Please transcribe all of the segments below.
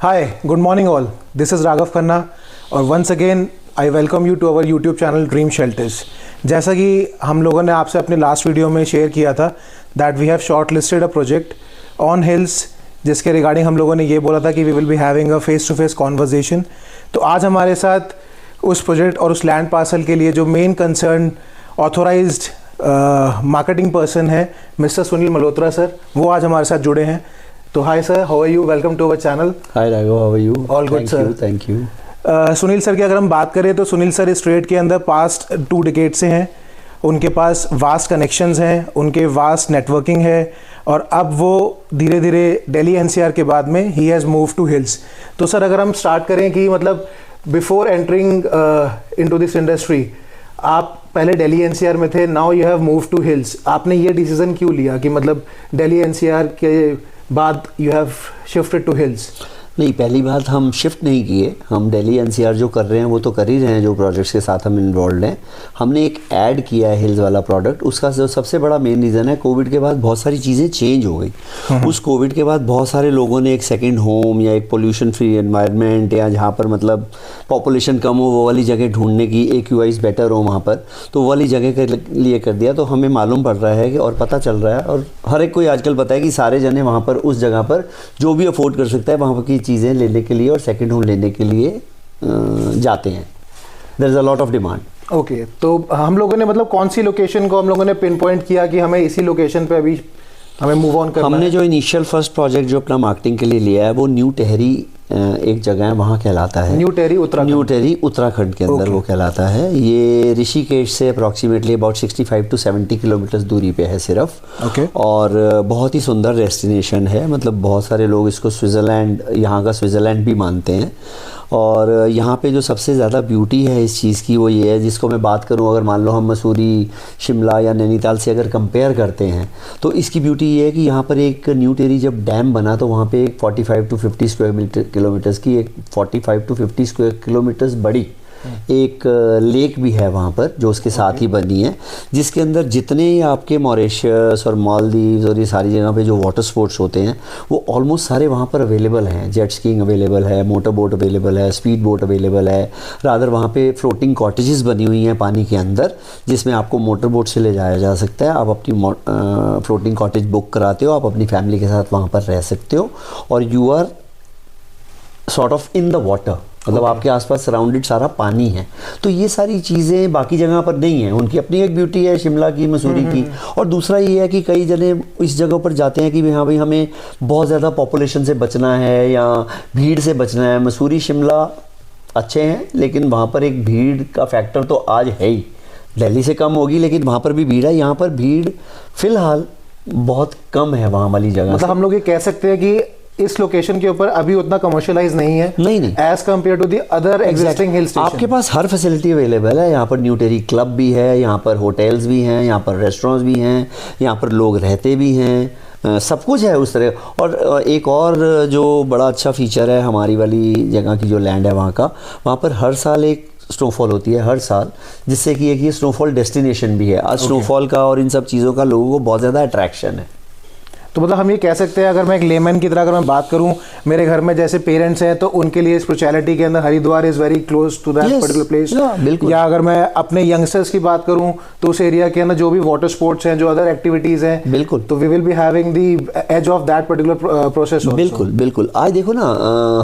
Hi, good morning all. This is Raghav Khanna और once again I welcome you to our YouTube channel Dream Shelters. जैसा कि हम लोगों ने आपसे अपने लास्ट वीडियो में शेयर किया था that we have shortlisted a project on hills जिसके रिगार्डिंग हम लोगों ने ये बोला था कि we will be having a face to face conversation. तो आज हमारे साथ उस प्रोजेक्ट और उस लैंड पार्सल के लिए जो main concern authorised marketing person है मिस्टर सुनील मल्होत्रा सर, वो आज हमारे साथ जुड़े हैं. तो hi sir, how are you? Welcome to our channel. Hi Raghav, how are you? All good sir, thank you. Sunil sir की अगर हम बात करें तो सुनील सर इस ट्रेड के अंदर पास्ट 2 डिकेड से हैं. उनके पास वास्ट कनेक्शंस हैं, उनके वास्ट नेटवर्किंग है और अब वो धीरे धीरे दिल्ली एनसीआर के बाद में ही हैज़ मूव टू हिल्स. तो सर अगर हम स्टार्ट करें कि मतलब before entering into this industry आप पहले दिल्ली एनसीआर में थे, now you have move to hills. आपने ये डिसीजन क्यों लिया कि मतलब दिल्ली एनसीआर के बाद you have shifted to hills? नहीं, पहली बात हम शिफ्ट नहीं किए. हम दिल्ली एनसीआर जो कर रहे हैं वो तो कर ही रहे हैं. जो प्रोजेक्ट्स के साथ हम इन्वॉल्व हैं, हमने एक ऐड किया है हिल्स वाला प्रोडक्ट. उसका जो सबसे बड़ा मेन रीज़न है, कोविड के बाद बहुत सारी चीज़ें चेंज हो गई. उस कोविड के बाद बहुत सारे लोगों ने एक सेकंड होम या एक पोल्यूशन फ्री एनवायरनमेंट या जहाँ पर मतलब पॉपुलेशन कम हो वो वाली जगह ढूंढने की, AQIs बेटर हो वहाँ पर, तो वो वाली जगह के लिए कर दिया. तो हमें मालूम पड़ रहा है कि और पता चल रहा है और हर एक कोई आजकल पता है कि सारे जने वहाँ पर उस जगह पर जो भी अफोर्ड कर सकता है वहाँ की चीज़ें लेने के लिए और सेकंड होम लेने के लिए जाते हैं. There is a lot of demand. Okay, तो हम लोगों ने मतलब कौन सी लोकेशन को हम लोगों ने पिन पॉइंट किया कि हमें इसी लोकेशन पे अभी हमें मूव ऑन करना हमने है? जो इनिशियल फर्स्ट प्रोजेक्ट जो अपना मार्केटिंग के लिए लिया है वो न्यू टेहरी एक जगह है, वहाँ कहलाता है. न्यू टेहरी उत्तराखंड के अंदर वो कहलाता है. ये ऋषिकेश से अप्रॉक्सीमेटली अबाउट 65 to 70 किलोमीटर दूरी पे है सिर्फ. और बहुत ही सुंदर डेस्टिनेशन है. मतलब बहुत सारे लोग इसको स्विट्ज़रलैंड, यहाँ का स्विट्ज़रलैंड भी मानते हैं. और यहाँ पे जो सबसे ज़्यादा ब्यूटी है इस चीज़ की वो ये है, जिसको मैं बात करूँ अगर मान लो हम मसूरी, शिमला या नैनीताल से अगर कंपेयर करते हैं तो इसकी ब्यूटी ये है कि यहाँ पर एक न्यू टेहरी जब डैम बना तो वहाँ पे एक 45 to 50 स्क्वायर किलोमीटर्स की एक 45 to 50 स्क्वायर किलोमीटर्स बड़ी एक लेक भी है वहाँ पर जो उसके साथ ही बनी है, जिसके अंदर जितने आपके मॉरिशस और मालदीव्स और ये सारी जगह पे जो वाटर स्पोर्ट्स होते हैं वो ऑलमोस्ट सारे वहाँ पर अवेलेबल हैं. जेट स्कीइंग अवेलेबल है, मोटर बोट अवेलेबल है, स्पीड बोट अवेलेबल है. रादर वहाँ पे फ्लोटिंग कॉटेजेस बनी हुई हैं पानी के अंदर जिसमें आपको मोटर बोट से ले जाया जा सकता है. आप अपनी फ्लोटिंग कॉटेज बुक कराते हो, आप अपनी फैमिली के साथ वहाँ पर रह सकते हो और you are sort of in the water. मतलब आपके आसपास सराउंडेड सारा पानी है. तो ये सारी चीज़ें बाकी जगह पर नहीं है. उनकी अपनी एक ब्यूटी है शिमला की, मसूरी की. और दूसरा ये है कि कई जने इस जगह पर जाते हैं कि हाँ भाई हमें बहुत ज़्यादा पॉपुलेशन से बचना है या भीड़ से बचना है. मसूरी शिमला अच्छे हैं लेकिन वहाँ पर एक भीड़ का फैक्टर तो आज है ही. दिल्ली से कम होगी लेकिन वहाँ पर भी भीड़ है. यहाँ पर भीड़ फ़िलहाल बहुत कम है वहाँ वाली जगह. मतलब हम लोग ये कह सकते हैं कि इस लोकेशन के ऊपर अभी उतना कमर्शियलाइज नहीं है. नहीं as compare to the other existing hill station. आपके पास हर फैसिलिटी अवेलेबल है. यहाँ पर न्यू टेहरी क्लब भी है, यहाँ पर होटल्स भी हैं, यहाँ पर रेस्टोरेंट्स भी हैं, यहाँ पर लोग रहते भी हैं. सब कुछ है उस तरह. और एक और जो बड़ा अच्छा फीचर है हमारी वाली जगह की जो लैंड है वहाँ का, वहाँ पर हर साल एक स्नोफॉल होती है हर साल, जिससे कि एक ये स्नोफॉल डेस्टिनेशन भी है. आज स्नोफॉल का और इन सब चीज़ों का लोगों को बहुत ज़्यादा अट्रैक्शन है. तो मतलब हम ये कह सकते हैं, अगर मैं एक लेमैन की तरह अगर मैं बात करूं, मेरे घर में जैसे पेरेंट्स हैं तो उनके लिए स्पिरिचुअलिटी के अंदर Haridwar is very close to that particular place. या अगर मैं अपने यंगस्टर्स की बात करूं तो उस एरिया के अंदर जो भी वाटर स्पोर्ट्स हैं, जो अदर एक्टिविटीज़ हैं, बिल्कुल, तो we will be having the edge of that particular process. बिल्कुल. आज देखो ना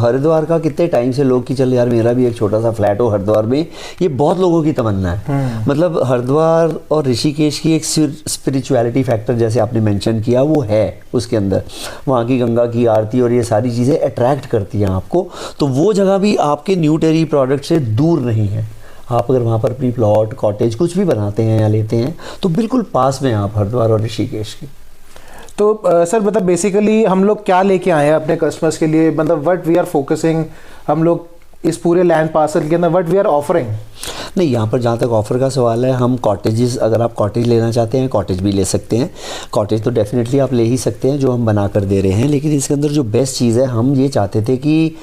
हरिद्वार का कितने टाइम से लोग कि चल यार मेरा भी एक छोटा सा फ्लैट हो हरिद्वार में, ये बहुत लोगों की तमन्ना है. मतलब हरिद्वार और ऋषिकेश की एक स्पिरिचुअलिटी फैक्टर जैसे आपने मेंशन किया वो है उसके अंदर. वहाँ की गंगा की आरती और ये सारी चीज़ें अट्रैक्ट करती हैं आपको. तो वो जगह भी आपके न्यू टेहरी प्रोडक्ट से दूर नहीं है. आप अगर वहाँ पर अपनी प्लॉट, कॉटेज कुछ भी बनाते हैं या लेते हैं तो बिल्कुल पास में आप हरिद्वार और ऋषिकेश की. तो सर मतलब बेसिकली हम लोग क्या लेके आए हैं अपने कस्टमर्स के लिए? मतलब व्हाट वी आर फोकसिंग, हम लोग इस पूरे लैंड पार्सल के अंदर व्हाट वी आर ऑफरिंग? नहीं, यहाँ पर जहाँ तक ऑफ़र का सवाल है, हम कॉटेजेस, अगर आप कॉटेज लेना चाहते हैं कॉटेज भी ले सकते हैं. कॉटेज तो डेफिनेटली आप ले ही सकते हैं जो हम बना कर दे रहे हैं. लेकिन इसके अंदर जो बेस्ट चीज़ है, हम ये चाहते थे कि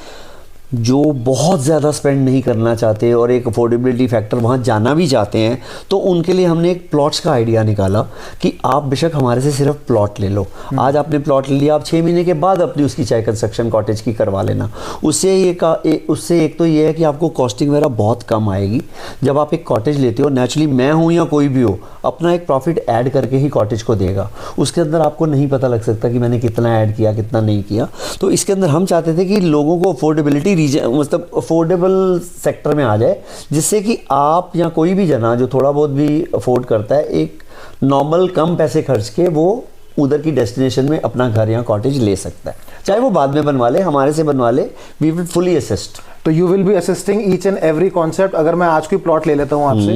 जो बहुत ज़्यादा स्पेंड नहीं करना चाहते और एक अफोर्डेबिलिटी फैक्टर वहाँ जाना भी चाहते हैं, तो उनके लिए हमने एक प्लॉट्स का आइडिया निकाला कि आप बेशक हमारे से सिर्फ प्लॉट ले लो। आज आपने प्लॉट ले लिया, आप 6 महीने के बाद अपनी उसकी चाहे कंस्ट्रक्शन कॉटेज की करवा लेना। उससे एक तो ये है कि आपको कॉस्टिंग वगैरह बहुत कम आएगी। जब आप एक कॉटेज लेते हो, नेचुरली मैं हूँ या कोई भी हो, अपना एक प्रॉफिट ऐड करके ही कॉटेज को देगा। उसके अंदर आपको नहीं पता लग सकता कि मैंने कितना ऐड किया कितना नहीं किया। तो इसके अंदर हम चाहते थे कि लोगों को अफोर्डेबिलिटी मतलब अफोर्डेबल सेक्टर में आ जाए, जिससे कि आप या कोई भी जना जो थोड़ा बहुत भी अफोर्ड करता है, एक नॉर्मल कम पैसे खर्च के वो उधर की डेस्टिनेशन में अपना घर या कॉटेज ले सकता है। चाहे वो बाद में बनवा ले, हमारे से बनवा ले, वी विल फुली असिस्ट। तो you will be assisting each and every concept. अगर मैं आज कोई प्लॉट ले लेता हूँ आपसे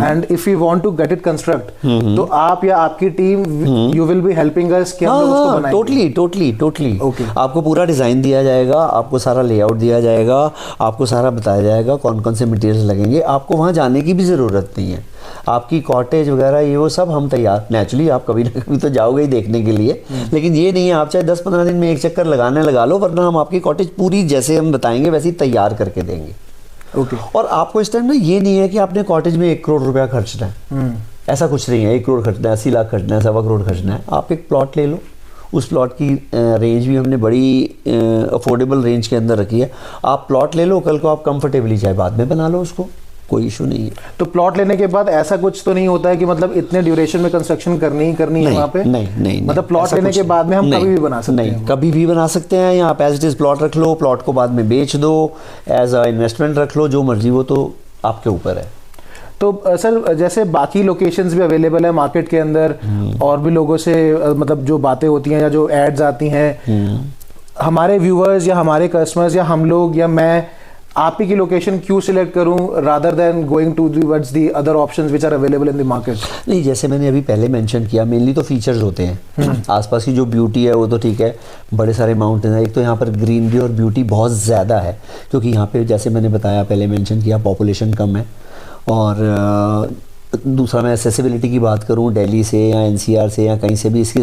and if you want to get it construct, तो आप या आपकी team you will be helping us कि हम लोग उसको बनाएंगे। टोटली आपको पूरा डिज़ाइन दिया जाएगा, आपको सारा लेआउट दिया जाएगा, आपको सारा बताया जाएगा कौन कौन से मटेरियल्स लगेंगे। आपको वहाँ जाने की भी ज़रूरत नहीं है। आपकी कॉटेज वगैरह ये वो सब हम तैयार, नेचुरली आप कभी ना कभी तो जाओगे ही देखने के लिए, लेकिन ये नहीं है आप चाहे 10-15 दिन में एक चक्कर लगा लो, वरना हम आपकी कॉटेज पूरी जैसे हम बताएंगे वैसे ही तैयार करके देंगे। ओके। और आपको इस टाइम ना ये नहीं है कि आपने कॉटेज में 1 करोड़ रुपया खर्चना है, ऐसा कुछ नहीं है। 1 करोड़ खर्चना है, 80 लाख खर्चना है, 1.25 करोड़ खर्चना है। आप एक प्लॉट ले लो, उस प्लॉट की रेंज भी हमने बड़ी अफोर्डेबल रेंज के अंदर रखी है। आप प्लॉट ले लो, कल को आप कंफर्टेबली चाहे बाद में बना लो उसको, कोई इशू नहीं है। तो प्लॉट लेने के बाद ऐसा कुछ तो नहीं होता है कि मतलब इतने ड्यूरेशन में कंस्ट्रक्शन करनी है वहाँ पे? नहीं, मतलब प्लॉट लेने के बाद में हम कभी भी बना सकते हैं? नहीं, कभी भी बना सकते हैं। या आप एज इट इज़ प्लॉट रख लो, प्लॉट को बाद में बेच दो, एज अ इन्वेस्टमेंट रख लो, जो मर्जी, वो तो आपके ऊपर है। तो सर जैसे बाकी लोकेशंस भी अवेलेबल है मार्केट के अंदर, और भी लोगों से मतलब जो बातें होती हैं या जो एड्स आती हैं, हमारे व्यूअर्स या हमारे कस्टमर्स या हम लोग या मैं आप ही की लोकेशन क्यों सिलेक्ट करूं rather than going to towards the other options which are available in the market? नहीं, जैसे मैंने अभी पहले मेंशन किया, मेनली तो फीचर्स होते हैं। आसपास की जो ब्यूटी है वो तो ठीक है, बड़े सारे माउंटेन है। एक तो यहाँ पर ग्रीनरी और ब्यूटी बहुत ज़्यादा है, क्योंकि यहाँ पे जैसे मैंने बताया, पहले मेंशन किया, पॉपुलेशन कम है। और दूसरा मैं एसेसिबिलिटी की बात करूँ, दिल्ली से या एनसीआर से या कहीं से भी इसकी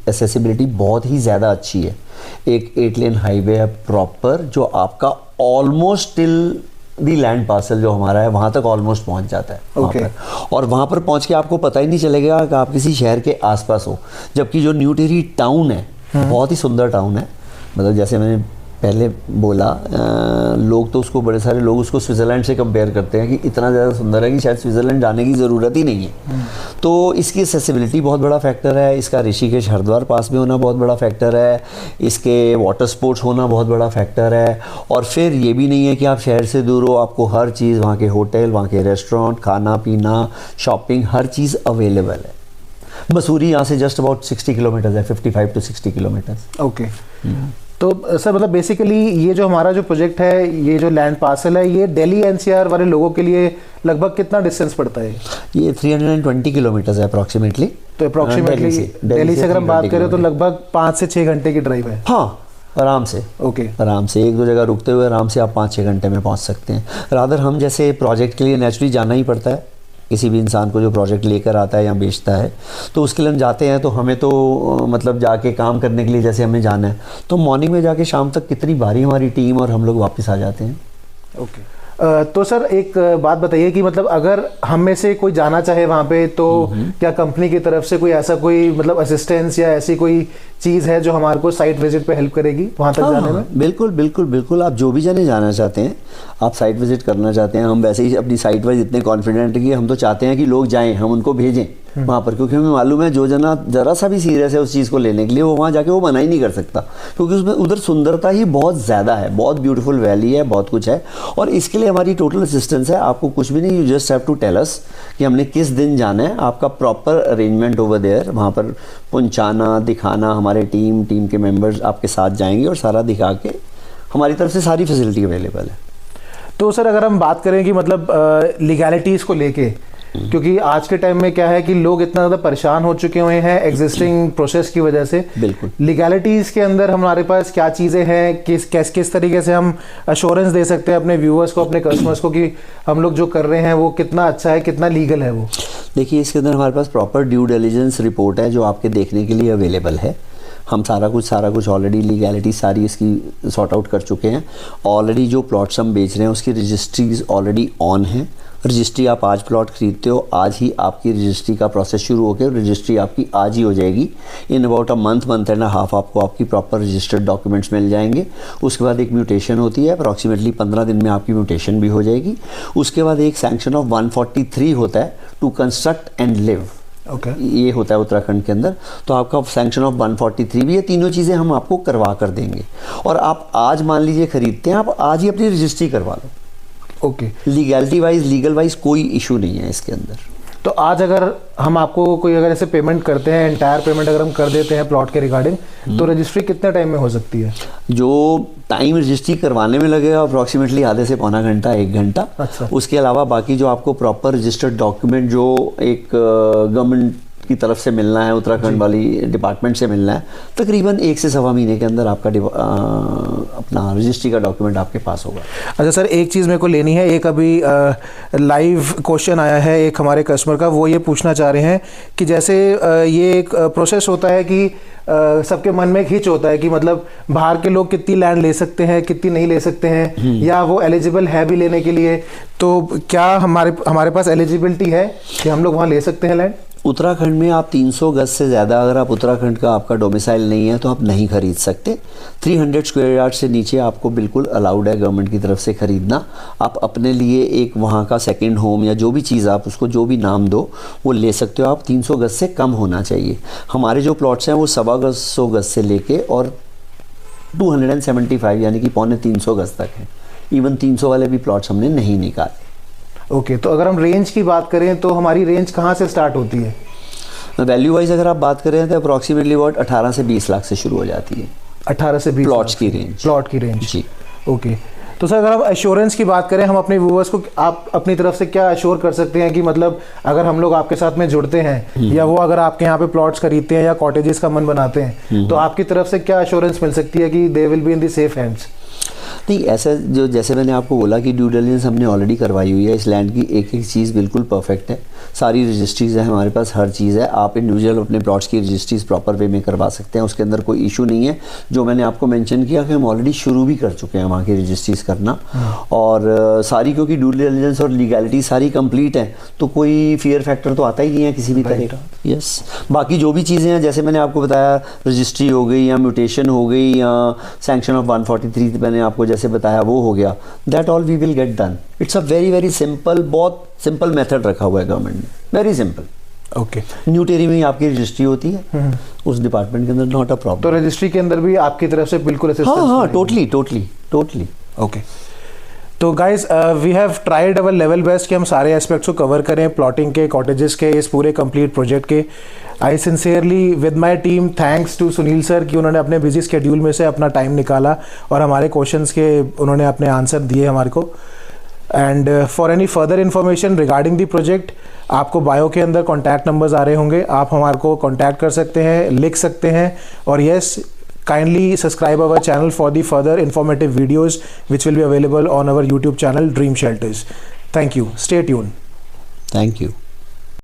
एसेसिबिलिटी बहुत ही ज़्यादा अच्छी है। एक 8 लेन हाईवे है प्रॉपर, जो आपका almost till the land parcel जो हमारा है वहाँ तक ऑलमोस्ट पहुँच जाता है। Okay. और वहाँ पर पहुँच के आपको पता ही नहीं चलेगा कि आप किसी शहर के आसपास हो। जबकि जो न्यू टिहरी टाउन है बहुत ही सुंदर टाउन है। मतलब जैसे मैंने पहले बोला, लोग तो उसको, बड़े सारे लोग उसको स्विट्ज़रलैंड से कंपेयर करते हैं कि इतना ज़्यादा सुंदर है कि शायद स्विट्ज़रलैंड जाने की ज़रूरत ही नहीं है। तो इसकी एक्सेसिबिलिटी बहुत बड़ा फैक्टर है, इसका ऋषिकेश हरिद्वार पास में होना बहुत बड़ा फैक्टर है, इसके वाटर स्पोर्ट्स होना बहुत बड़ा फैक्टर है। और फिर ये भी नहीं है कि आप शहर से दूर हो, आपको हर चीज़, वहाँ के होटल, वहाँ के रेस्टोरेंट, खाना पीना, शॉपिंग, हर चीज़ अवेलेबल है। मसूरी यहाँ से जस्ट अबाउट 60 किलोमीटर्स है, 55 to 60 किलोमीटर्स। ओके। तो सर मतलब बेसिकली ये जो हमारा जो प्रोजेक्ट है, ये जो लैंड पार्सल है, ये दिल्ली एनसीआर वाले लोगों के लिए लगभग कितना डिस्टेंस पड़ता है? ये 320 किलोमीटर्स है अप्रॉक्सीमेटली। तो अप्रॉक्सीमेटली दिल्ली से अगर हम बात करें तो लगभग 5 से 6 घंटे की ड्राइव है। हाँ, आराम से। ओके। आराम से 1-2 जगह रुकते हुए आराम से आप 5-6 घंटे में पहुंच सकते हैं। रादर हम जैसे प्रोजेक्ट के लिए नेचुरली जाना ही पड़ता है, किसी भी इंसान को जो प्रोजेक्ट लेकर आता है या बेचता है, तो उसके लिए हम जाते हैं। तो हमें तो मतलब जाके काम करने के लिए जैसे हमें जाना है, तो मॉर्निंग में जाके शाम तक कितनी बारी हमारी टीम और हम लोग वापस आ जाते हैं। ओके। तो सर एक बात बताइए कि मतलब अगर हम में से कोई जाना चाहे वहाँ पे, तो क्या कंपनी की तरफ से कोई ऐसा कोई मतलब असिस्टेंस या ऐसी कोई चीज़ है जो हमारे को साइट विजिट पे हेल्प करेगी वहाँ तक जाने में? बिल्कुल। आप जो भी जाना चाहते हैं, आप साइट विजिट करना चाहते हैं, हम वैसे ही अपनी साइट वाइज इतने कॉन्फिडेंट कि हम तो चाहते हैं कि लोग जाएं, हम उनको भेजें वहाँ पर, क्योंकि हमें मालूम है जो जना ज़रा सा भी सीरियस है उस चीज़ को लेने के लिए, वो वहाँ जाके वो मना ही नहीं कर सकता, क्योंकि उसमें उधर सुंदरता ही बहुत ज़्यादा है, बहुत ब्यूटीफुल वैली है, बहुत कुछ है। और इसके लिए हमारी टोटल असिस्टेंस है। आपको कुछ भी नहीं, you just have to tell us कि हमने किस दिन जाना है। आपका प्रॉपर अरेंजमेंट ओवर देयर, वहाँ पर पहुँचाना, दिखाना, हमारे टीम के मेम्बर्स आपके साथ जाएंगे और सारा दिखा के, हमारी तरफ से सारी फैसिलिटी अवेलेबल है। तो सर अगर हम बात करें कि मतलब लीगैलिटीज़ को लेके, क्योंकि आज के टाइम में क्या है कि लोग इतना ज़्यादा परेशान हो चुके हुए हैं एग्जिस्टिंग प्रोसेस की वजह से। बिल्कुल। लीगैलिटीज़ के अंदर हमारे पास क्या चीज़ें हैं, किस तरीके से हम अश्योरेंस दे सकते हैं अपने व्यूअर्स को, अपने कस्टमर्स को कि हम लोग जो कर रहे हैं वो कितना अच्छा है, कितना लीगल है वो? देखिए, इसके अंदर हमारे पास प्रॉपर ड्यू डिलिजेंस रिपोर्ट है जो आपके देखने के लिए अवेलेबल है। हम सारा कुछ ऑलरेडी लीगैलिटी सारी इसकी सॉर्ट आउट कर चुके हैं। ऑलरेडी जो प्लॉट्स हम बेच रहे हैं उसकी रजिस्ट्रीज ऑलरेडी ऑन है। रजिस्ट्री आप आज प्लॉट खरीदते हो, आज ही आपकी रजिस्ट्री का प्रोसेस शुरू होकर रजिस्ट्री आपकी आज ही हो जाएगी। In about a month and half आपको आपकी प्रॉपर रजिस्टर्ड डॉक्यूमेंट्स मिल जाएंगे। उसके बाद एक म्यूटेशन होती है, अप्रॉक्सीमेटली 15 दिन में आपकी म्यूटेशन भी हो जाएगी। उसके बाद एक सैंक्शन ऑफ 143 होता है टू कंस्ट्रक्ट एंड लिव। ये होता है उत्तराखंड के अंदर। तो आपका सैंक्शन ऑफ 143 भी, ये तीनों चीज़ें हम आपको करवा कर देंगे। और आप आज मान लीजिए खरीदते हैं, आप आज ही अपनी रजिस्ट्री करवा लो। लीगैलिटी वाइज, लीगल वाइज कोई इशू नहीं है इसके अंदर। तो आज अगर हम आपको कोई अगर ऐसे पेमेंट करते हैं, एंटायर पेमेंट अगर हम कर देते हैं प्लॉट के रिगार्डिंग, तो रजिस्ट्री कितने टाइम में हो सकती है? जो टाइम रजिस्ट्री करवाने में लगेगा अप्रॉक्सीमेटली आधे से पौना घंटा, 1 घंटा। अच्छा। उसके अलावा बाकी जो आपको प्रॉपर रजिस्टर्ड डॉक्यूमेंट जो एक गवर्नमेंट की तरफ से मिलना है, उत्तराखंड वाली डिपार्टमेंट से मिलना है, तकरीबन 1 से सवा महीने के अंदर आपका अपना रजिस्ट्री का डॉक्यूमेंट आपके पास होगा। अच्छा सर, एक चीज़ मेरे को लेनी है। एक अभी लाइव क्वेश्चन आया है एक हमारे कस्टमर का, वो ये पूछना चाह रहे हैं कि जैसे ये एक प्रोसेस होता है कि सबके मन में एक हिच होता है कि मतलब बाहर के लोग कितनी लैंड ले सकते हैं, कितनी नहीं ले सकते हैं, या वो एलिजिबल है भी लेने के लिए। तो क्या हमारे पास एलिजिबिलिटी है कि हम लोग वहाँ ले सकते हैं लैंड? उत्तराखंड में आप 300 गज से ज़्यादा अगर आप उत्तराखंड का आपका डोमिसाइल नहीं है तो आप नहीं खरीद सकते। 300 स्क्वायर यार्ड से नीचे आपको बिल्कुल अलाउड है गवर्नमेंट की तरफ से ख़रीदना। आप अपने लिए एक वहाँ का सेकंड होम या जो भी चीज़ आप उसको जो भी नाम दो वो ले सकते हो। आप 300 गज से कम होना चाहिए। हमारे जो प्लॉट्स हैं वो 100 गज से लेके और 275 यानी कि 250 गज तक हैं। इवन 300 वाले भी प्लॉट्स हमने नहीं निकाले। ओके, तो अगर हम रेंज की बात करें तो हमारी रेंज कहाँ से स्टार्ट होती है? वैल्यू वाइज अगर आप बात करें तो अप्रॉक्सीमेटली अबाउट 18 से 20 लाख से शुरू हो जाती है। 18 से 20 प्लॉट्स की रेंज। प्लॉट की रेंज जी। ओके, तो सर अगर हम एश्योरेंस की बात करें, हम अपने व्यूअर्स को आप अपनी तरफ से क्या एश्योर कर सकते हैं कि मतलब अगर हम लोग आपके साथ में जुड़ते हैं या वो अगर आपके यहाँ पे प्लॉट्स खरीदते हैं या कॉटेजेस का मन बनाते हैं, तो आपकी तरफ से क्या एश्योरेंस मिल सकती है कि they will be in the safe hands? नहीं, ऐसा जो जैसे मैंने आपको बोला कि ड्यू डिलिजेंस हमने ऑलरेडी करवाई हुई है। इस लैंड की एक एक चीज़ बिल्कुल परफेक्ट है। सारी रजिस्ट्रीज़ है हमारे पास, हर चीज़ है। आप इंडिविजुअल अपने प्लॉट्स की रजिस्ट्रीज़ प्रॉपर वे में करवा सकते हैं, उसके अंदर कोई इशू नहीं है। जो मैंने आपको मेंशन किया कि हम ऑलरेडी शुरू भी कर चुके हैं वहाँ की रजिस्ट्रीज़ करना, और सारी क्योंकि ड्यू डिलिजेंस और लीगैलिटी सारी कंप्लीट है, तो कोई फियर फैक्टर तो आता ही नहीं है किसी भी तरह का। यस, बाकी जो भी चीज़ें हैं जैसे मैंने आपको बताया, रजिस्ट्री हो गई या म्यूटेशन हो गई या सैंक्शन ऑफ 143 मैंने आपको जैसे बताया वो हो गया, that all we will get done. It's a very very simple, बहुत सिंपल मेथड रखा हुआ है गवर्नमेंट ने, very simple. Okay, New Tehri में आपकी रजिस्ट्री होती है उस डिपार्टमेंट के अंदर, नॉट अ प्रॉब्लम। तो रजिस्ट्री के अंदर भी आपकी तरफ से बिल्कुल असिस्टेंस? हाँ, टोटली। ओके, तो guys we have tried our level best कि हम सारे एस्पेक्ट्स को कवर करें प्लॉटिंग के, कॉटेजेस के, इस पूरे कंप्लीट प्रोजेक्ट के। I sincerely with my team thanks to Sunil sir कि उन्होंने अपने बिजी स्केड्यूल में से अपना टाइम निकाला और हमारे क्वेश्चंस के उन्होंने अपने आंसर दिए हमारे को। And for any further information regarding the project, आपको बायो के अंदर कॉन्टैक्ट नंबर्स आ रहे होंगे, आप हमारे को कॉन्टैक्ट कर सकते हैं, लिख सकते हैं। और yes, kindly subscribe our channel for the further informative videos which will be available on our YouTube channel Dream Shelters. Thank you. Stay tuned. Thank you.